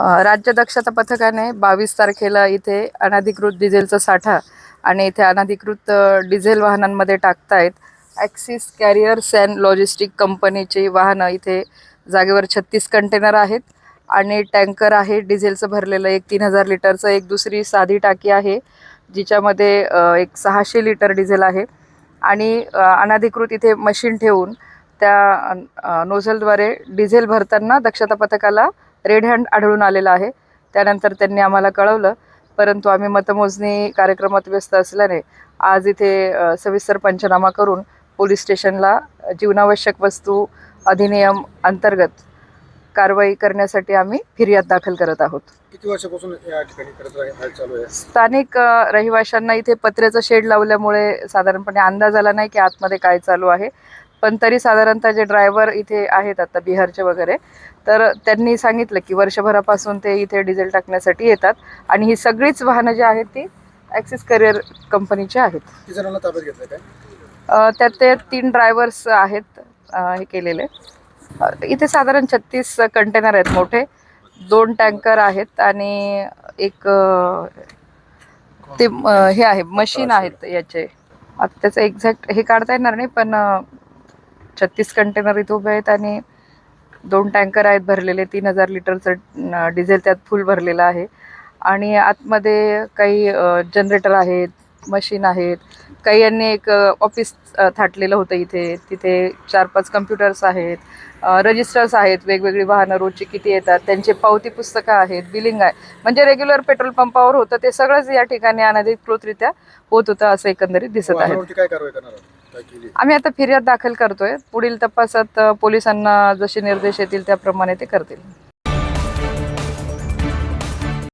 राज्य दक्षता पथकाने 22 तारखेला इथे अनधिकृत डिझेलचा साठा आणि इथे अनधिकृत डिझेल वाहनांमध्ये टाकतायत. ॲक्सिस कॅरियर्स अँड लॉजिस्टिक कंपनीची वाहनं इथे जागेवर 36 कंटेनर आहेत आणि टँकर आहे डिझेलचं भरलेलं, एक 3000 लिटरचं, एक दुसरी साधी टाकी आहे जिच्यामध्ये एक 600 लिटर डिझेल आहे आणि अनधिकृत इथे मशीन ठेवून त्या नोझलद्वारे डिझेल भरताना दक्षता पथकाला रेड हँड आढळून आलेला आहे. त्यानंतर त्यांनी आम्हाला कळवलं, परंतु आम्ही मतमोजणी कार्यक्रमात व्यस्त असल्याने आज इथे सविस्तर पंचनामा करून पोलीस स्टेशनला जीवनावश्यक वस्तू अधिनियम अंतर्गत कारवाई करण्यासाठी आम्ही फिर्याद दाखल करत आहोत. किती वर्षापासून या ठिकाणी चालू आहे? स्थानिक रहिवाशांना इथे पत्र्याचा शेड लावल्यामुळे साधारणपणे अंदाज आला नाही की आतमध्ये काय चालू आहे, पण तरी साधारणतः जे ड्रायव्हर इथे आहेत आता बिहारचे वगैरे, तर त्यांनी सांगितलं की वर्षभरापासून ते इथे डिझेल टाकण्यासाठी येतात आणि ही सगळीच वाहनं जी आहेत ती ॲक्सिस करिअर कंपनीची आहेत. किती जणांना ताब्यात घेतलं काय? त्यात ते 3 ड्रायव्हर्स आहेत हे केलेले. इथे साधारण 36 कंटेनर आहेत मोठे, 2 टँकर आहेत आणि एक ते हे आहे मशीन आहेत याचे. आता त्याचं एक्झॅक्ट हे काढता येणार नाही, पण 36 कंटेनर इथे उभे आहेत आणि 2 टँकर आहेत भरलेले. 3000 लिटरचं डिझेल त्यात फुल भरलेलं आहे आणि आतमध्ये काही जनरेटर आहेत, मशीन आहेत. काही यांनी एक ऑफिस थाटलेलं होतं इथे, तिथे 4-5 कम्प्युटर्स आहेत, रजिस्टर्स आहेत, वेगवेगळी वाहनं रोजची किती येतात त्यांचे पावती पुस्तकं आहेत, बिलिंग आहे. म्हणजे रेग्युलर पेट्रोल पंपावर होतं ते सगळंच या ठिकाणी अनधिकृतरित्या होत होतं असं एकंदरीत दिसत आहे. काय कारवाई करणार आहात? आम्ही आता फिर्याद दाखल करतोय. पुढील तपासात पोलिसांना जसे निर्देश येतील त्याप्रमाणे ते करतील.